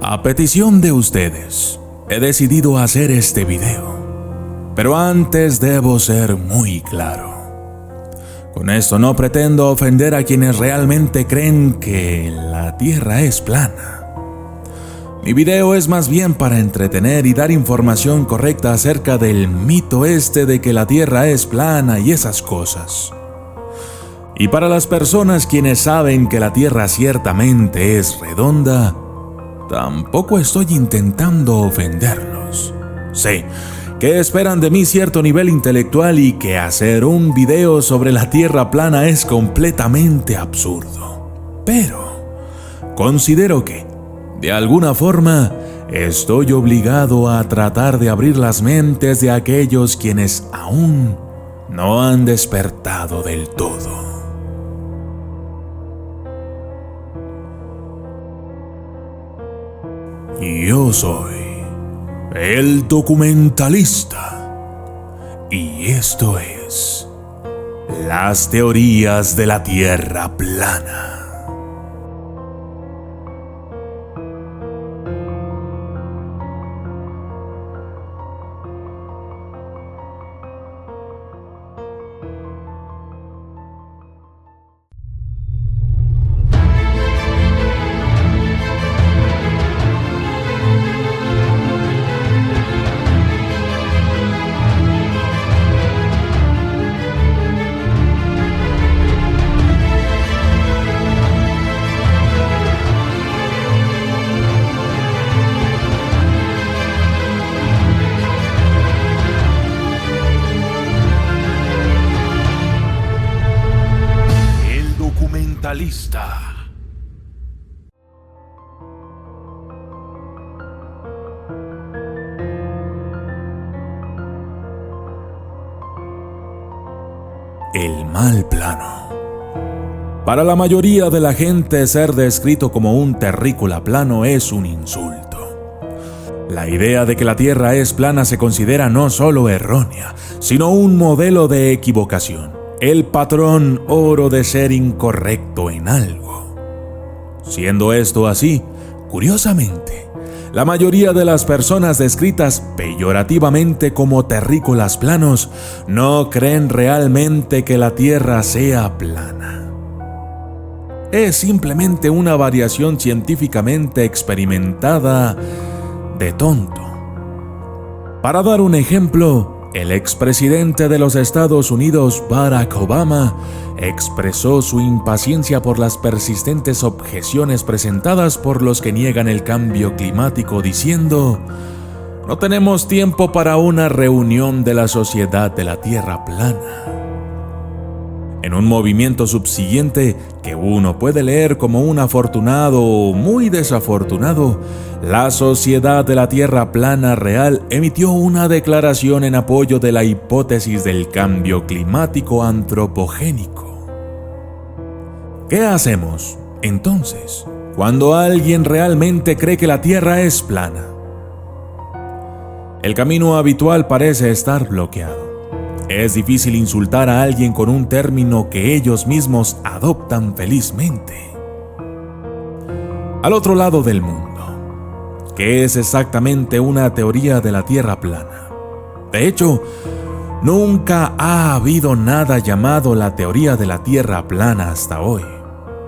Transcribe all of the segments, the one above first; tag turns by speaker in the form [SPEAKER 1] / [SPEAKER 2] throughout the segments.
[SPEAKER 1] A petición de ustedes, he decidido hacer este video. Pero antes debo ser muy claro. Con esto no pretendo ofender a quienes realmente creen que la Tierra es plana. Mi video es más bien para entretener y dar información correcta acerca del mito este de que la Tierra es plana y esas cosas. Y para las personas quienes saben que la Tierra ciertamente es redonda, tampoco estoy intentando ofenderlos. Sé que esperan de mí cierto nivel intelectual y que hacer un video sobre la Tierra plana es completamente absurdo. Pero considero que, de alguna forma, estoy obligado a tratar de abrir las mentes de aquellos quienes aún no han despertado del todo. Yo soy el documentalista y esto es las teorías de la Tierra plana. El mal plano. Para la mayoría de la gente, ser descrito como un terrícola plano es un insulto. La idea de que la Tierra es plana se considera no solo errónea, sino un modelo de equivocación, el patrón oro de ser incorrecto en algo. Siendo esto así, curiosamente, la mayoría de las personas descritas peyorativamente como terrícolas planos no creen realmente que la Tierra sea plana. Es simplemente una variación científicamente experimentada de tonto. Para dar un ejemplo, el expresidente de los Estados Unidos, Barack Obama, expresó su impaciencia por las persistentes objeciones presentadas por los que niegan el cambio climático, diciendo: "No tenemos tiempo para una reunión de la Sociedad de la Tierra Plana". En un movimiento subsiguiente, que uno puede leer como un afortunado o muy desafortunado, la Sociedad de la Tierra Plana Real emitió una declaración en apoyo de la hipótesis del cambio climático antropogénico. ¿Qué hacemos, entonces, cuando alguien realmente cree que la Tierra es plana? El camino habitual parece estar bloqueado. Es difícil insultar a alguien con un término que ellos mismos adoptan felizmente. Al otro lado del mundo, ¿qué es exactamente una teoría de la Tierra plana? De hecho, nunca ha habido nada llamado la teoría de la Tierra plana hasta hoy.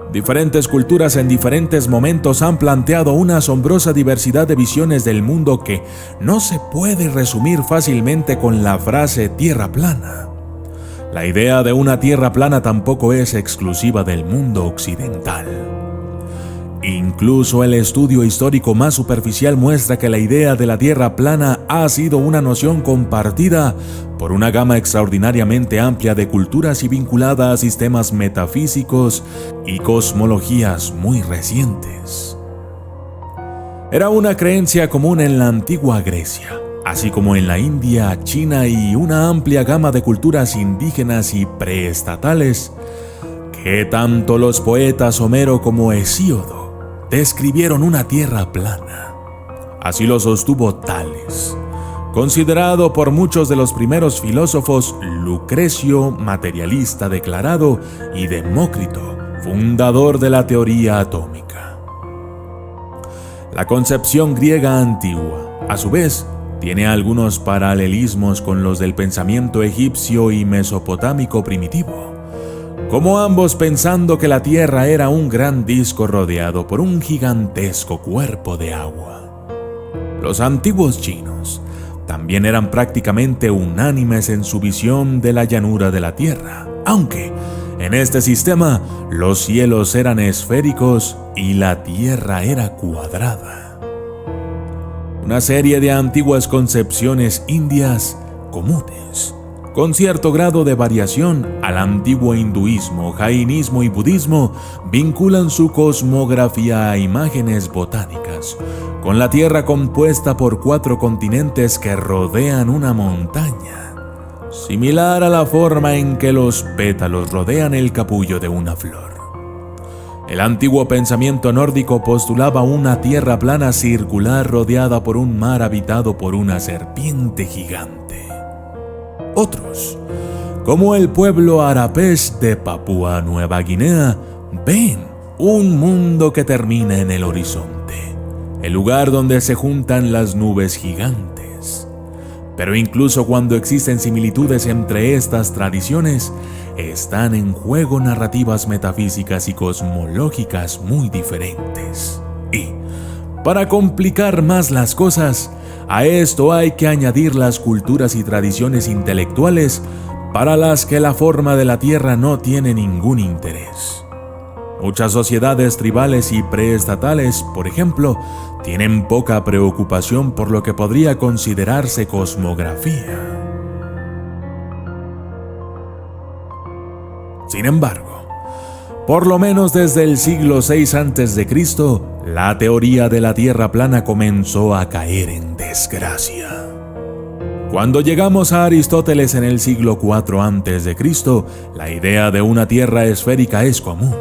[SPEAKER 1] Diferentes culturas en diferentes momentos han planteado una asombrosa diversidad de visiones del mundo que no se puede resumir fácilmente con la frase Tierra plana. La idea de una Tierra plana tampoco es exclusiva del mundo occidental. Incluso el estudio histórico más superficial muestra que la idea de la Tierra plana ha sido una noción compartida por una gama extraordinariamente amplia de culturas y vinculada a sistemas metafísicos y cosmologías muy recientes. Era una creencia común en la antigua Grecia, así como en la India, China y una amplia gama de culturas indígenas y preestatales, que tanto los poetas Homero como Hesíodo describieron una Tierra plana. Así lo sostuvo Tales, considerado por muchos de los primeros filósofos, Lucrecio, materialista declarado, y Demócrito, fundador de la teoría atómica. La concepción griega antigua, a su vez, tiene algunos paralelismos con los del pensamiento egipcio y mesopotámico primitivo, como ambos pensando que la Tierra era un gran disco rodeado por un gigantesco cuerpo de agua. Los antiguos chinos también eran prácticamente unánimes en su visión de la llanura de la Tierra, aunque en este sistema los cielos eran esféricos y la Tierra era cuadrada. Una serie de antiguas concepciones indias comunes, con cierto grado de variación al antiguo hinduismo, jainismo y budismo, vinculan su cosmografía a imágenes botánicas, con la Tierra compuesta por 4 continentes que rodean una montaña, similar a la forma en que los pétalos rodean el capullo de una flor. El antiguo pensamiento nórdico postulaba una tierra plana circular rodeada por un mar habitado por una serpiente gigante. Otros, como el pueblo Arapesh de Papúa Nueva Guinea, ven un mundo que termina en el horizonte, el lugar donde se juntan las nubes gigantes. Pero incluso cuando existen similitudes entre estas tradiciones, están en juego narrativas metafísicas y cosmológicas muy diferentes. Y, para complicar más las cosas, a esto hay que añadir las culturas y tradiciones intelectuales para las que la forma de la Tierra no tiene ningún interés. Muchas sociedades tribales y preestatales, por ejemplo, tienen poca preocupación por lo que podría considerarse cosmografía. Sin embargo, por lo menos desde el siglo VI a.C., la teoría de la Tierra plana comenzó a caer en desgracia. Cuando llegamos a Aristóteles en el siglo IV a.C., la idea de una Tierra esférica es común,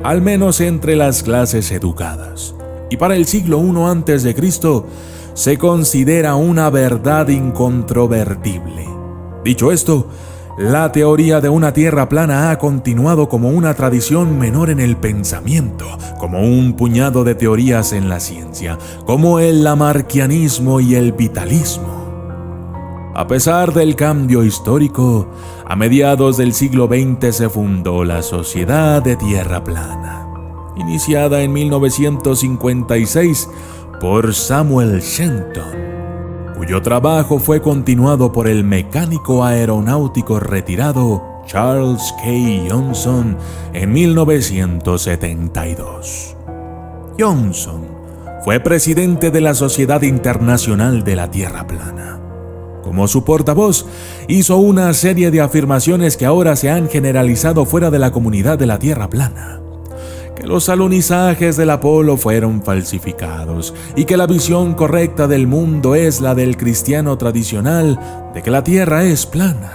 [SPEAKER 1] al menos entre las clases educadas, y para el siglo I a.C. se considera una verdad incontrovertible. Dicho esto, la teoría de una Tierra plana ha continuado como una tradición menor en el pensamiento, como un puñado de teorías en la ciencia, como el lamarckianismo y el vitalismo. A pesar del cambio histórico, a mediados del siglo XX se fundó la Sociedad de Tierra Plana, iniciada en 1956 por Samuel Shenton, cuyo trabajo fue continuado por el mecánico aeronáutico retirado Charles K. Johnson en 1972. Johnson fue presidente de la Sociedad Internacional de la Tierra Plana. Como su portavoz, hizo una serie de afirmaciones que ahora se han generalizado fuera de la comunidad de la Tierra Plana: que los alunizajes del Apolo fueron falsificados y que la visión correcta del mundo es la del cristiano tradicional de que la Tierra es plana.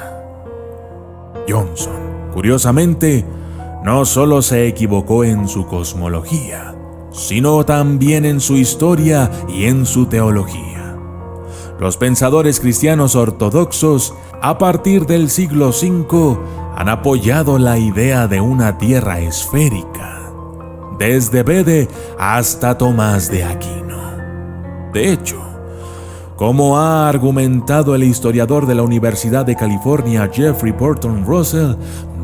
[SPEAKER 1] Johnson, curiosamente, no solo se equivocó en su cosmología, sino también en su historia y en su teología. Los pensadores cristianos ortodoxos, a partir del siglo V, han apoyado la idea de una Tierra esférica, desde Bede hasta Tomás de Aquino. De hecho, como ha argumentado el historiador de la Universidad de California Jeffrey Burton Russell,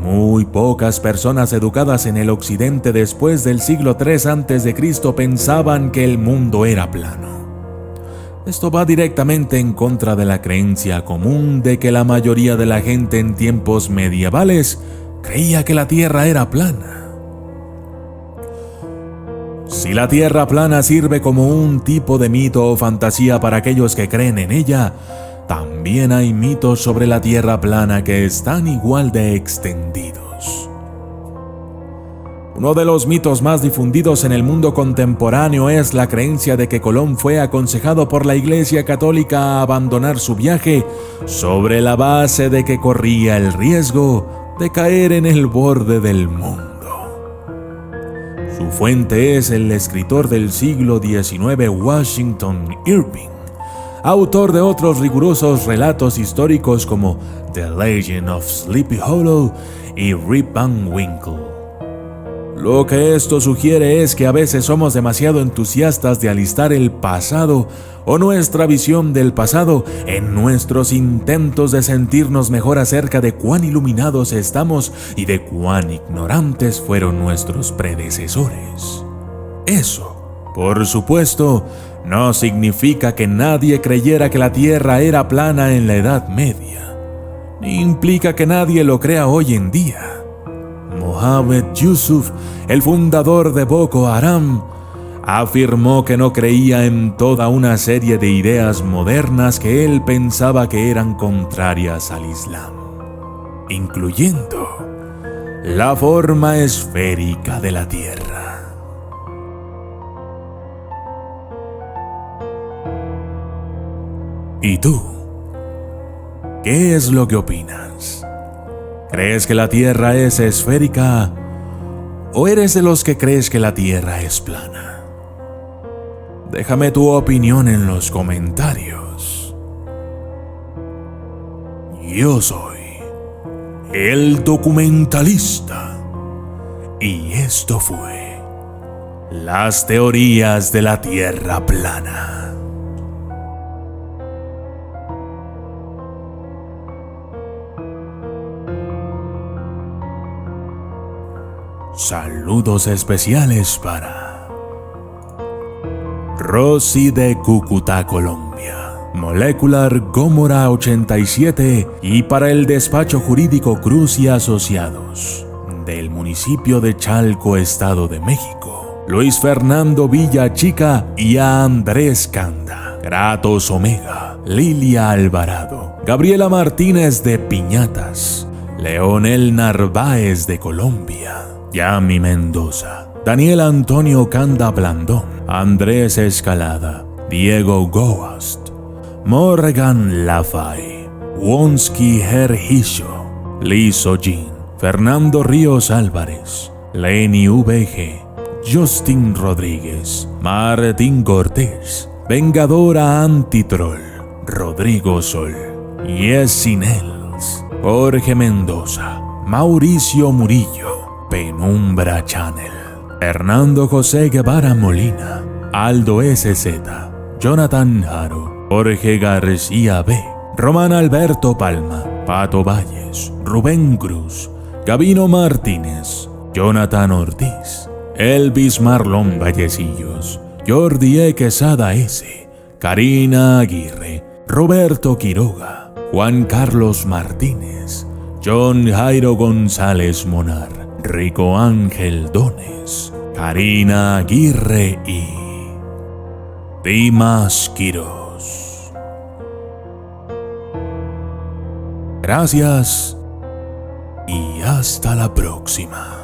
[SPEAKER 1] muy pocas personas educadas en el occidente después del siglo III a.C. pensaban que el mundo era plano. Esto va directamente en contra de la creencia común de que la mayoría de la gente en tiempos medievales creía que la Tierra era plana. Si la Tierra plana sirve como un tipo de mito o fantasía para aquellos que creen en ella, también hay mitos sobre la Tierra plana que están igual de extendidos. Uno de los mitos más difundidos en el mundo contemporáneo es la creencia de que Colón fue aconsejado por la Iglesia Católica a abandonar su viaje sobre la base de que corría el riesgo de caer en el borde del mundo. Su fuente es el escritor del siglo XIX Washington Irving, autor de otros rigurosos relatos históricos como The Legend of Sleepy Hollow y Rip Van Winkle. Lo que esto sugiere es que a veces somos demasiado entusiastas de alistar el pasado o nuestra visión del pasado en nuestros intentos de sentirnos mejor acerca de cuán iluminados estamos y de cuán ignorantes fueron nuestros predecesores. Eso, por supuesto, no significa que nadie creyera que la Tierra era plana en la Edad Media, ni implica que nadie lo crea hoy en día. Mohammed Yusuf, el fundador de Boko Haram, afirmó que no creía en toda una serie de ideas modernas que él pensaba que eran contrarias al Islam, incluyendo la forma esférica de la Tierra. ¿Y tú? ¿Qué es lo que opinas? ¿Crees que la Tierra es esférica o eres de los que crees que la Tierra es plana? Déjame tu opinión en los comentarios. Yo soy el documentalista y esto fue Las teorías de la Tierra plana. Saludos especiales para Rosy de Cúcuta, Colombia, Molecular Gómora 87 y para el despacho jurídico Cruz y Asociados del municipio de Chalco, Estado de México, Luis Fernando Villachica y a Andrés Canda, Kratos Omega, Lilia Alvarado, Gabriela Martínez de Piñatas, Leonel Narváez de Colombia, Yami Mendoza, Daniel Antonio Canda Blandón, Andrés Escalada, Diego Ghost, Morgan Lafay, Wonsky Herhisho, Lizo Jean, Fernando Ríos Álvarez, Lenny VG, Justin Rodríguez, Martín Cortés, Vengadora Antitroll, Rodrigo Sol, Jessy Nels, Jorge Mendoza, Mauricio Murillo, Penumbra Channel, Hernando José Guevara Molina, Aldo SZ, Jonathan Haro, Jorge García B, Román Alberto Palma, Pato Valles, Rubén Cruz, Gabino Martínez, Jonathan Ortiz, Elvis Marlon Vallecillos, Jordi E. Quesada S, Karina Aguirre, Roberto Quiroga, Juan Carlos Martínez, John Jairo González Monar, Rico Ángel Dones, Karina Aguirre y Dimas Quiroz. Gracias y hasta la próxima.